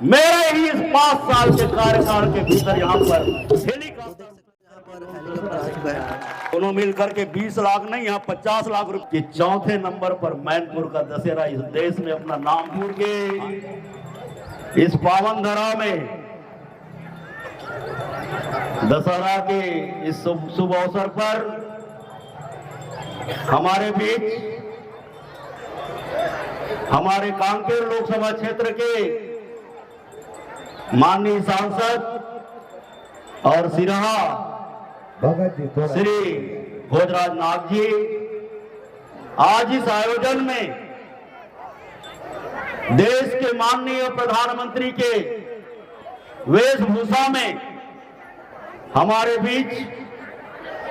मेरे ही इस 5 साल के कार्यकाल के भीतर यहाँ पर दोनों मिलकर के 20 लाख नहीं, यहाँ 50 लाख रुपए। चौथे नंबर पर मैनपुर का दशहरा इस देश में अपना नाम जोड़ के इस पावन धरा में दशहरा के इस शुभ अवसर पर हमारे बीच हमारे कांकेर लोकसभा क्षेत्र के माननीय सांसद और सिरहा श्री भोजराज नाग जी आज इस आयोजन में देश के माननीय प्रधानमंत्री के वेशभूषा में हमारे बीच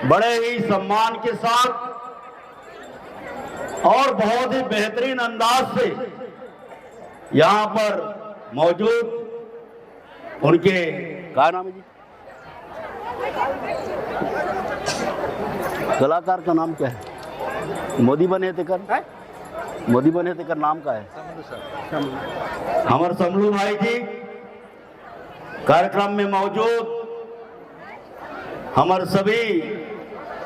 बड़े ही सम्मान के साथ और बहुत ही बेहतरीन अंदाज से यहां पर मौजूद उनके क्या नाम है जी, कलाकार का नाम क्या है? मोदी बने थे कर नाम का है हमारे समलू भाई जी कार्यक्रम में मौजूद, हमारे सभी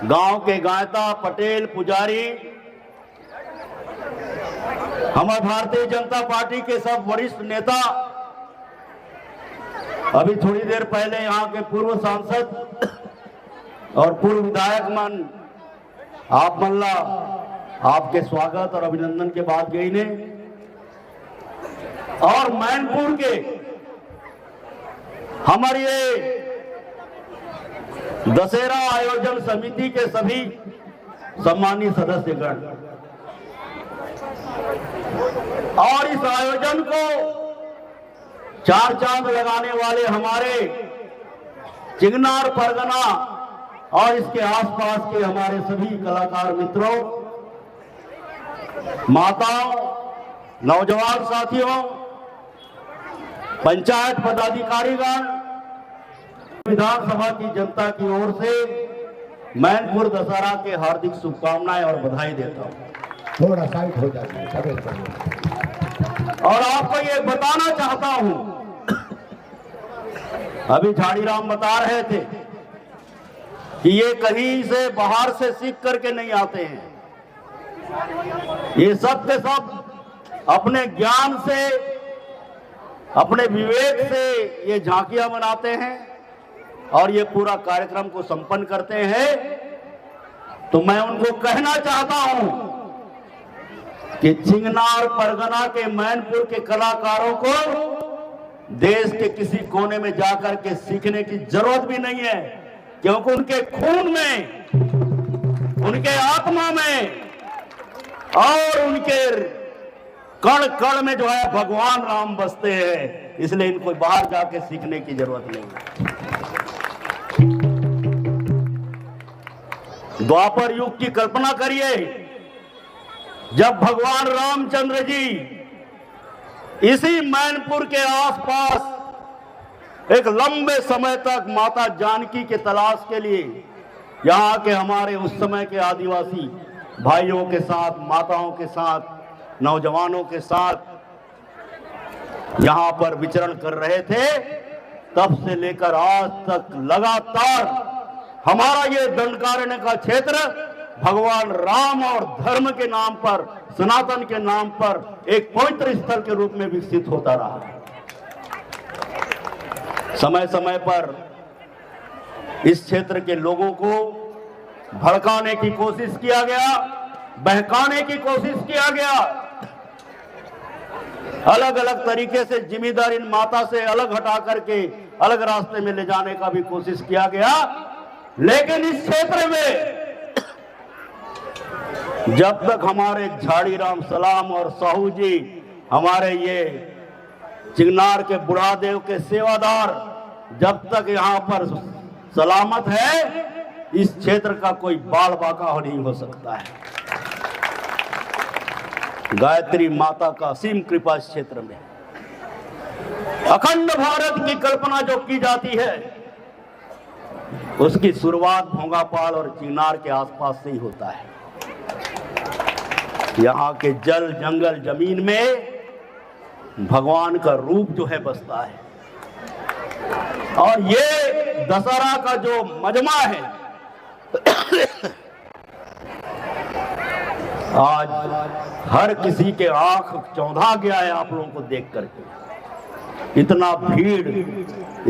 गांव के गायता पटेल पुजारी, हमारे भारतीय जनता पार्टी के सब वरिष्ठ नेता, अभी थोड़ी देर पहले यहाँ के पूर्व सांसद और पूर्व विधायक मन आप मल्ला आपके स्वागत और अभिनंदन के बाद गई ने, और मैनपुर के हमारे ये दशहरा आयोजन समिति के सभी सम्मानित सदस्यगण और इस आयोजन को चार चांद लगाने वाले हमारे चिंगनार परगना और इसके आसपास के हमारे सभी कलाकार मित्रों, माताओं, नौजवान साथियों, पंचायत पदाधिकारीगण, विधानसभा की जनता की ओर से मैनपुर दशहरा के हार्दिक शुभकामनाएं और बधाई देता हूं। थोड़ा साइड हो जाए और आपको ये बताना चाहता हूं, अभी झाड़ीराम बता रहे थे कि ये कहीं से बाहर से सीख करके नहीं आते हैं, ये सब के सब अपने ज्ञान से, अपने विवेक से ये झांकियां बनाते हैं और ये पूरा कार्यक्रम को संपन्न करते हैं। तो मैं उनको कहना चाहता हूं कि चिंगनार परगना के मैनपुर के कलाकारों को देश के किसी कोने में जाकर के सीखने की जरूरत भी नहीं है, क्योंकि उनके खून में, उनके आत्मा में और उनके कण कण में जो है भगवान राम बसते हैं, इसलिए इनको बाहर जाके सीखने की जरूरत नहीं है। द्वापर युग की कल्पना करिए, जब भगवान रामचंद्र जी इसी मैनपुर के आसपास एक लंबे समय तक माता जानकी के तलाश के लिए यहाँ के हमारे उस समय के आदिवासी भाइयों के साथ, माताओं के साथ, नौजवानों के साथ यहाँ पर विचरण कर रहे थे, तब से लेकर आज तक लगातार हमारा ये दंडकारण्य का क्षेत्र भगवान राम और धर्म के नाम पर, सनातन के नाम पर एक पवित्र स्थल के रूप में विकसित होता रहा। समय समय पर इस क्षेत्र के लोगों को भड़काने की कोशिश किया गया, बहकाने की कोशिश किया गया, अलग अलग तरीके से जिम्मेदार इन माता से अलग हटा करके अलग रास्ते में ले जाने का भी कोशिश किया गया। लेकिन इस क्षेत्र में जब तक हमारे झाड़ीराम सलाम और साहू जी, हमारे ये चिंगनार के बुढ़ादेव के सेवादार, जब तक यहाँ पर सलामत है, इस क्षेत्र का कोई बाल बाका नहीं हो सकता है। गायत्री माता का असीम कृपा इस क्षेत्र में, अखंड भारत की कल्पना जो की जाती है, उसकी शुरुआत भोंगापाल और चिंगनार के आसपास से ही होता है। यहाँ के जल, जंगल, जमीन में भगवान का रूप जो है बसता है। और ये दशहरा का जो मजमा है आज हर किसी के आंख चौंधा गया है आप लोगों को देख करके। इतना भीड़,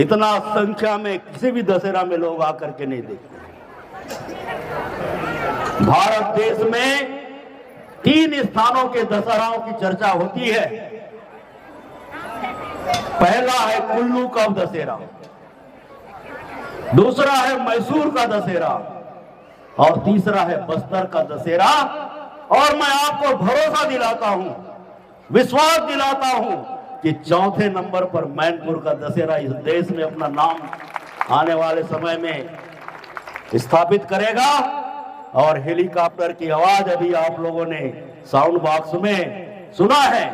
इतना संख्या में किसी भी दशहरा में लोग आकर के नहीं देखते। भारत देश में 3 स्थानों के दशहराओं की चर्चा होती है। पहला है कुल्लू का दशहरा, दूसरा है मैसूर का दशहरा और तीसरा है बस्तर का दशहरा। और मैं आपको भरोसा दिलाता हूं, विश्वास दिलाता हूं कि चौथे नंबर पर मैनपुर का दशहरा इस देश में अपना नाम आने वाले समय में स्थापित करेगा। और हेलीकॉप्टर की आवाज अभी आप लोगों ने साउंड बॉक्स में सुना है।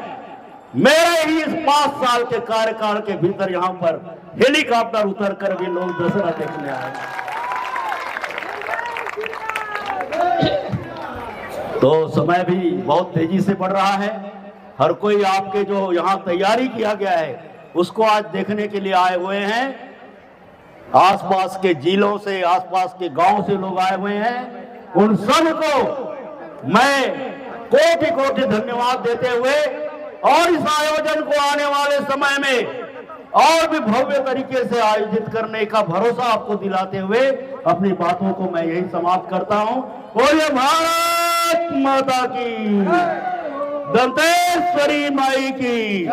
मेरे ही इस 5 साल के कार्यकाल के भीतर यहां पर हेलीकॉप्टर उतर कर भी लोग दशहरा देखने आए। तो समय भी बहुत तेजी से बढ़ रहा है। हर कोई आपके जो यहां तैयारी किया गया है उसको आज देखने के लिए आए हुए हैं। आसपास के जिलों से, आसपास के गांव से लोग आए हुए हैं। उन सब को मैं कोटि कोटि धन्यवाद देते हुए और इस आयोजन को आने वाले समय में और भी भव्य तरीके से आयोजित करने का भरोसा आपको दिलाते हुए अपनी बातों को मैं यही समाप्त करता हूं। बोलिए भारत माता की, दंतेश्वरी माई की।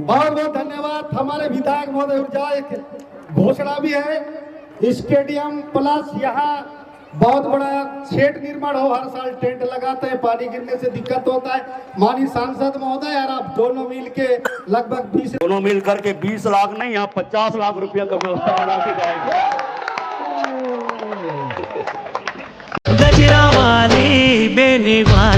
बहुत बहुत धन्यवाद। हमारे विधायक महोदय ऊर्जा एक घोषणा भी है, स्टेडियम प्लस यहाँ बहुत बड़ा शेड निर्माण हो। हर साल टेंट लगाते हैं, पानी गिरने से दिक्कत होता है। माननीय सांसद महोदय और आप दोनों मिल के लगभग 20 दोनों मिल करके 20 लाख नहीं, यहाँ 50 लाख रुपया का व्यवस्था बना के जाएगा। गजरा वाली बेनी वाली